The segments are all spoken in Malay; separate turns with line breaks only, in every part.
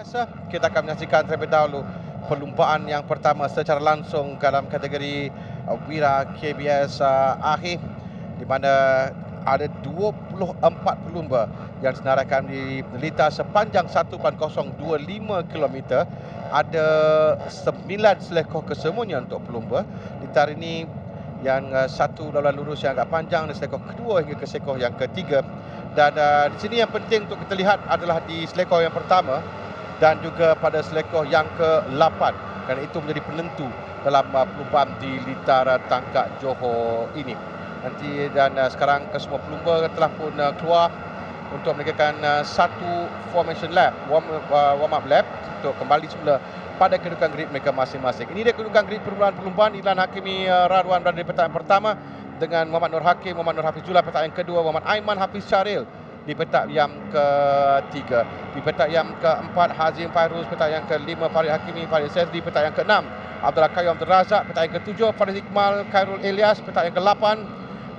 biasa, kita akan menyaksikan terlebih dahulu perlumbaan yang pertama secara langsung dalam kategori Wira KBS akhir, di mana ada 24 pelumba yang disenaraikan di lita sepanjang 1.025 km. Ada 9 selekor kesemuanya untuk pelumba. Lita ini yang satu laluan lurus yang agak panjang, dan selekor kedua hingga ke selekor yang ketiga. Dan di sini yang penting untuk kita lihat adalah di selekor yang pertama dan juga pada selekor yang ke-8, kerana itu menjadi penentu dalam perlumbaan di litar Tangkak Johor ini. Nanti dan sekarang kesemua pelumba telah pun keluar untuk menegakkan satu formation lap, warm up lap, untuk kembali semula pada kedudukan grid mereka masing-masing. Ini dia kedudukan grid perlumbaan. Idlan Hakimi Radwan berada di petak yang pertama dengan Muhammad Nur Hakim, Muhammad Nur Hafizullah petak yang kedua, Muhammad Aiman Hafiz Syaril di petak yang ketiga. Di petak yang keempat, Hazim Fairuz, petak yang kelima, Farid Hakimi, Farid Sezdi, petak yang keenam, Abdullah Qayyum Abdul Razak, petak yang ketujuh, Farid Iqmal, Khairul Ilyas, petak yang ke-8,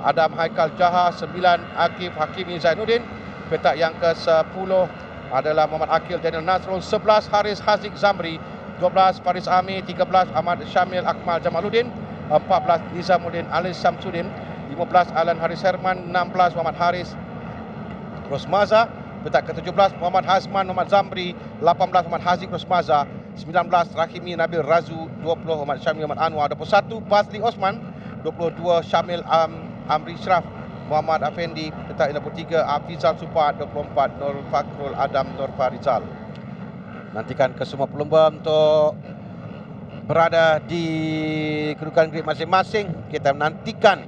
Adam Haikal Jaha, 9, Akif Hakimi Zainuddin, petak yang ke-10 adalah Muhammad Akil Daniel Nasrul, 11, Haris Haziq Zamri, 12, Faris Ami, 13, Ahmad Syamil Akmal Jamaluddin, 14, Nizamuddin Alis Samsudin, 15, Alan Haris Herman, 16, Muhammad Haris Rosmaza, petak ke-17, Muhammad Hazman Muhammad Zamri, 18, Muhammad Haziq Rosmaza, 19, Rahimi Nabil Razu, 20, Muhammad Syamil Muhammad Anwar, 21, Basli Osman, 22, Syamil Amri Syraf Muhammad Afendi, petak 23, Afizal Supat, 24, Nur Fakrul Adam Nur Farizal. Nantikan kesemua pelumba untuk berada di kedudukan grid masing-masing. Kita menantikan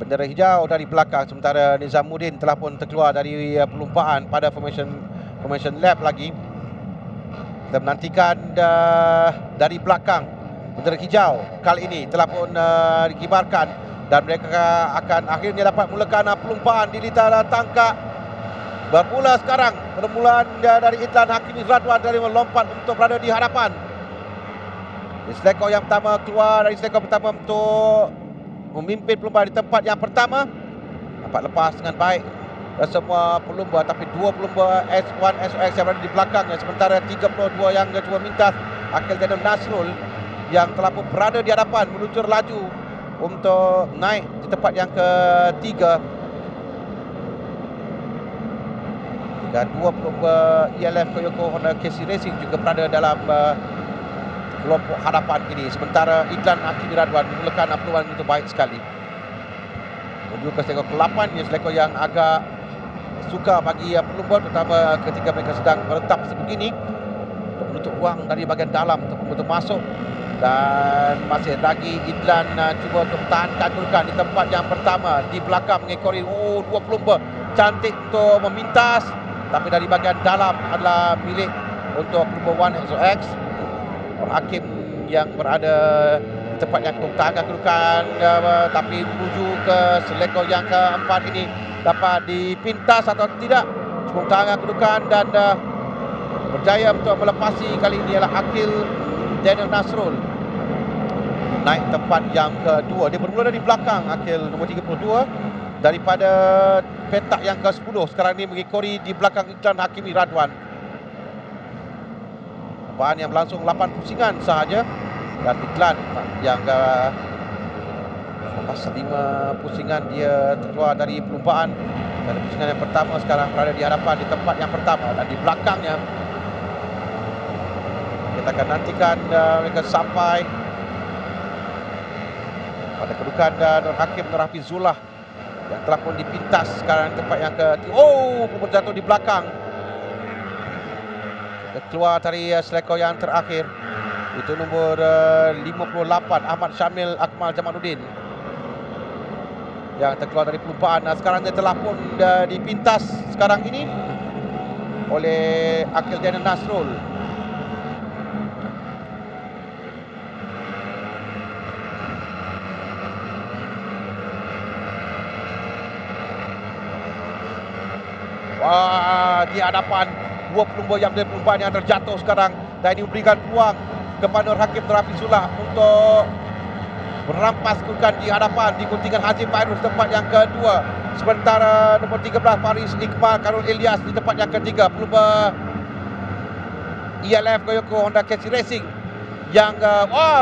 bendera hijau dari belakang, sementara Nizamuddin telah pun terkeluar dari perlumbaan pada formation lap lagi. Kita menantikan dari belakang bendera hijau kali ini telah pun dikibarkan, dan mereka akan akhirnya dapat mulakan perlumbaan di litar Tangkak. Bermula sekarang permulaan dari Idlan Hakimi Radwan dari melompat untuk berada di hadapan. Di selekor yang pertama keluar dari selekor pertama untuk memimpin pelumba di tempat yang pertama. Dapat lepas dengan baik semua pelumba, tapi dua pelumba S1 SOX yang berada di belakangnya, sementara 32 yang cuba mintas Akil Daniel Nasrul yang telah pun berada di hadapan meluncur laju untuk naik di tempat yang ketiga. Dan dua pelumba ELF Toyota Honda KC Racing juga berada dalam kelompok hadapan ini, sementara Idlan Hakimi Radwan memulakan perlumbaan itu baik sekali. Menuju ke selekor ke-8, ini selekor yang agak suka bagi pelumba, terutama ketika mereka sedang meretap sebegini, untuk menutup ruang dari bahagian dalam untuk masuk. Dan masih lagi Idlan cuba untuk tahankan kedudukan di tempat yang pertama, di belakang mengekori dua pelumba cantik untuk memintas, tapi dari bahagian dalam adalah milik untuk pelumba 1 SOX. Hakim yang berada di tempat yang tahankan kedudukan, tapi menuju ke selekor yang keempat ini dapat dipintas atau tidak. Cuba tahankan kedudukan dan berjaya untuk melepasi. Kali ini adalah Akil Daniel Nasrul naik tempat yang kedua. Dia bermula dari belakang, Akil nombor 32 daripada petak yang ke-10. Sekarang ini mengikori di belakang Idlan Hakimi Radwan. Perlumbaan yang berlangsung 8 pusingan sahaja, dan Idlan yang lepas 5 pusingan dia terkeluar dari perlumbaan. Dan pusingan yang pertama sekarang berada di hadapan di tempat yang pertama, dan di belakangnya kita akan nantikan mereka sampai pada kedudukan Nur Hakim Nur Hafizullah yang telah pun dipintas sekarang tempat yang jatuh di belakang. Keluar dari selekor yang terakhir, itu nombor 58 Ahmad Syamil Akmal Jamaluddin yang terkeluar dari perlumbaan. Sekarang dia telah pun dipintas sekarang ini oleh Akil Daniel Nasrul. Di hadapan dua pelumba yang dari perlumbaan yang terjatuh sekarang, dan ini memberikan peluang kepada Nur Hakim Nur Hafizullah untuk merampas kedudukan di hadapan di guntingan Hazim Fairuz tempat yang kedua, sementara nombor 13 Faris Iqbal Karul Ilyas di tempat yang ketiga. Pelumba ELF Koyoko Honda KC Racing yang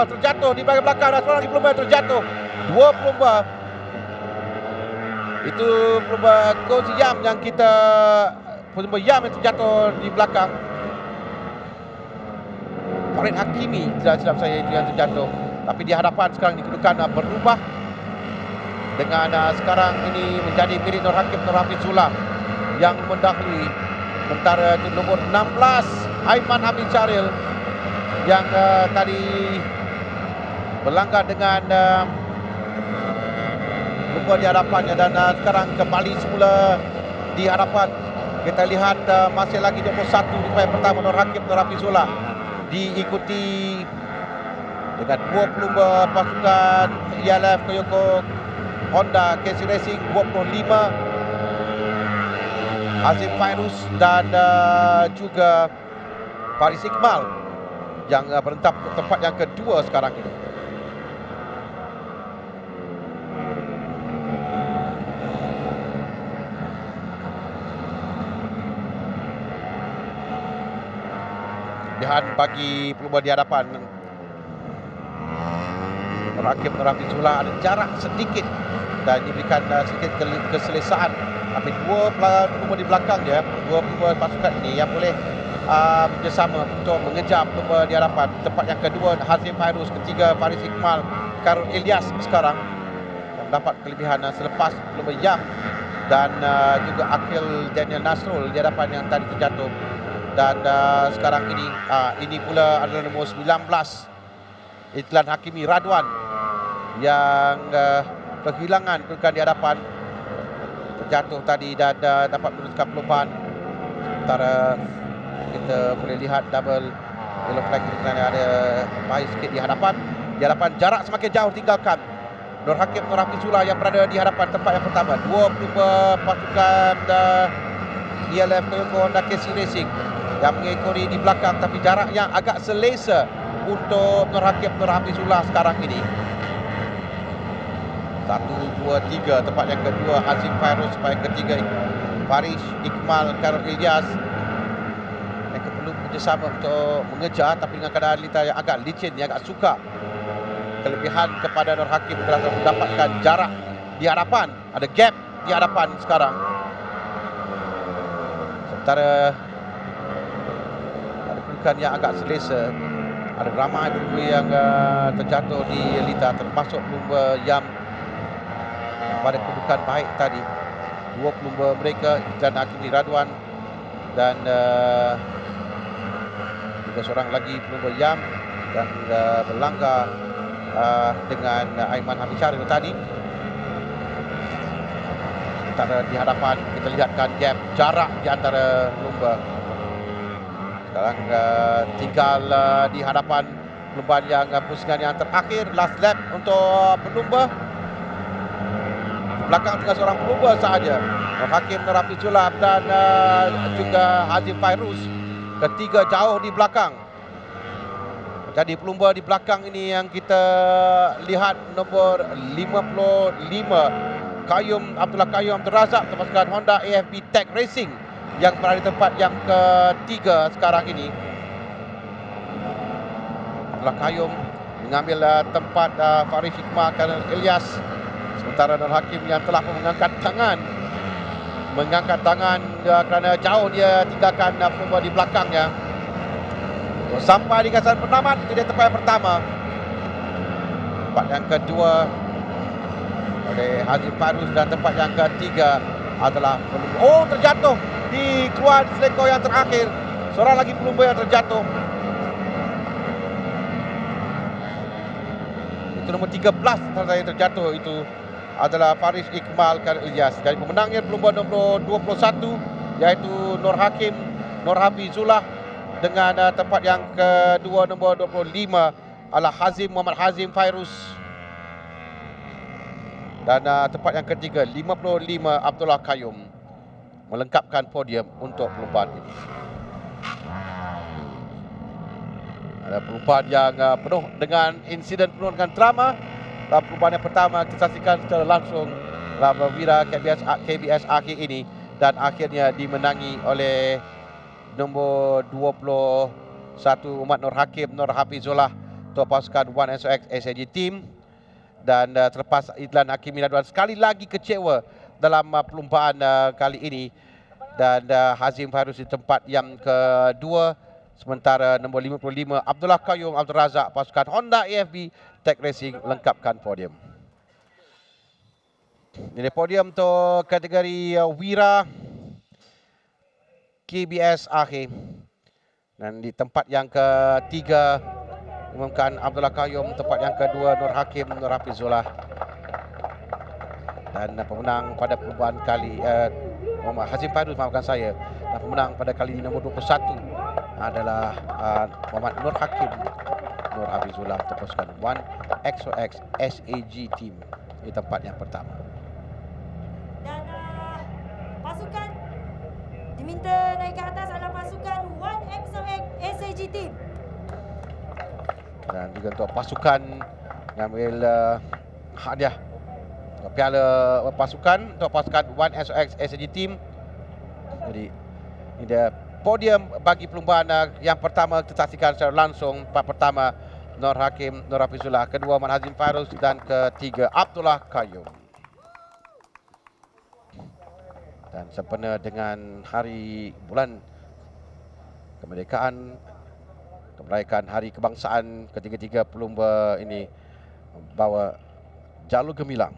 terjatuh di bahagian belakang, dan seorang lagi pelumba yang terjatuh. Dua pelumba. Itu pelumba Coach Yam yang yang terjatuh di belakang. Farid Hakimi, tidak silap saya, itu yang terjatuh. Tapi di hadapan sekarang kedudukan berubah dengan sekarang ini menjadi milik Nur Hafiz Sulah yang mendahului. Sementara itu nombor 16 Aiman Hamid Syaril yang tadi berlanggar dengan lupa di hadapannya, dan sekarang kembali semula di hadapan. Kita lihat masih lagi 21 di pihak pertama Nur Hafiz Sulah, diikuti dengan dua pelumba pasukan ELF Koyoko Honda KC Racing 25, Hazim Fairuz dan juga Faris Iqmal yang berentap tempat yang kedua sekarang ini. Lihat bagi pelumba di hadapan Nur Hafiz Sulah ada jarak sedikit dan diberikan sedikit keselesaan. Tapi dua pelumba di belakang dia, dua pelumba pasukan ini yang boleh bersama untuk mengejar pelumba di hadapan. Tempat yang kedua Hazim Fairuz, ketiga Faris Iqmal, Karul Ilyas sekarang yang mendapat kelebihan selepas pelumba Yam dan juga Akil Daniel Nasrul di hadapan yang tadi terjatuh. Dan sekarang ini pula adalah nombor 19 Itlan Hakimi Radwan yang kehilangan kedudukan di hadapan, terjatuh tadi dan dapat meneruskan pelupahan. Sementara kita boleh lihat double yellow flag kerana ada bahaya sikit di hadapan. Di hadapan jarak semakin jauh tinggalkan Nur Hafiz Sulah yang berada di hadapan tempat yang pertama. Dua pelumba pasukan ELF Koyoko Honda KC Racing yang mengekori di belakang, tapi jarak yang agak selesa untuk Nur Hafiz Sulah sekarang ini. 1, 2, 3 tempat yang kedua Hazim Fairuz, tempat yang ketiga Faris Iqmal, Karul Ilyas. Mereka perlu bekerjasama untuk mengejar, tapi dengan keadaan lintas yang agak licin, yang agak suka. Kelebihan kepada Nur Hakim telah mendapatkan jarak di hadapan, ada gap di hadapan sekarang. Sementara ada kedudukan yang agak selesa, ada ramai pelumba yang terjatuh di lita, termasuk pelumba Yam pada kedudukan baik tadi. Dua pelumba mereka dan Hakimi Radwan dan juga seorang lagi pelumba Yam yang berlanggar dengan Aiman Hamid Syaril tadi. Sementara di hadapan kita lihatkan gap jarak di antara pelumba. Sekarang tinggal di hadapan pelumba yang pusingan yang terakhir, last lap untuk pelumba. Belakang tinggal seorang pelumba sahaja, Nur Hafiz Sulah dan juga Hazim Fairuz. Ketiga jauh di belakang. Jadi pelumba di belakang ini yang kita lihat nombor 55 Abdullah Qayyum Abdul Razak, pasukan Honda AFB Tech Racing yang berada di tempat yang ketiga sekarang ini. Abdullah Qayyum mengambil tempat Faris Iqmal, Karul Ilyas. Sementara Nur Hakim yang telah mengangkat tangan kerana jauh dia tinggalkan pelumba di belakangnya. Sampai di kawasan penamat, itu dia tempat yang pertama. Tempat yang kedua oleh Hazim Fairuz dan tempat yang ketiga adalah pelumba. Terjatuh di keluar selekor yang terakhir. Seorang lagi pelumba yang terjatuh. Itu nombor 13 yang terjatuh itu adalah Faris Iqmal, Karul Ilyas. Jadi pemenangnya pelumba nombor 21 iaitu Nur Hafiz Sulah, dengan tempat yang kedua nombor 25 adalah Muhammad Hazim Fairuz, dan tempat yang ketiga 55 Abdullah Qayyum melengkapkan podium untuk perlombaan ini. Ada perlombaan yang penuh dengan insiden, penuh dengan drama. Perlombaan yang pertama kita saksikan secara langsung dalam Wira KBS akhir ini, dan akhirnya dimenangi oleh nombor 21 1 Muhammad Nur Hakim Nur Hafizullah ketua pasukan 1SOX SAG Team. Dan terlepas Idlan Hakimi Nadwan sekali lagi kecewa dalam perlumbaan kali ini, dan Hazim Fairuz di tempat yang kedua, sementara nombor 55 Abdullah Qayyum Abdul Razak pasukan Honda AFB Tech Racing lengkapkan podium. Ini podium untuk kategori Wira KBS akhir, dan di tempat yang ketiga umumkan Abdullah Qayyum, tempat yang kedua Nur Hakim Nur Hafizullah, dan pemenang pada perlumbaan kali Hazim Fairuz, maafkan saya, dan pemenang pada kali ini nombor 21 adalah Muhammad Nur Hakim Nur Hafizullah pasukan 1XOX SAG Team di tempat yang pertama.
Dan pasukan diminta naik ke atas adalah pasukan 1XOX SAG Team.
Dan juga untuk pasukan yang ambil hadiah piala pasukan untuk pasukan 1SOX SAG Team. Jadi ini dia podium bagi perlumbaan yang pertama kita saksikan secara langsung. Part pertama Nur Hakim Nur Hafizullah, kedua Muhammad Hazim Fairuz, dan ketiga Abdullah Qayyum. Dan sempena dengan hari bulan kemerdekaan, merayakan hari kebangsaan, ketiga-tiga pelumba ini membawa jalur gemilang.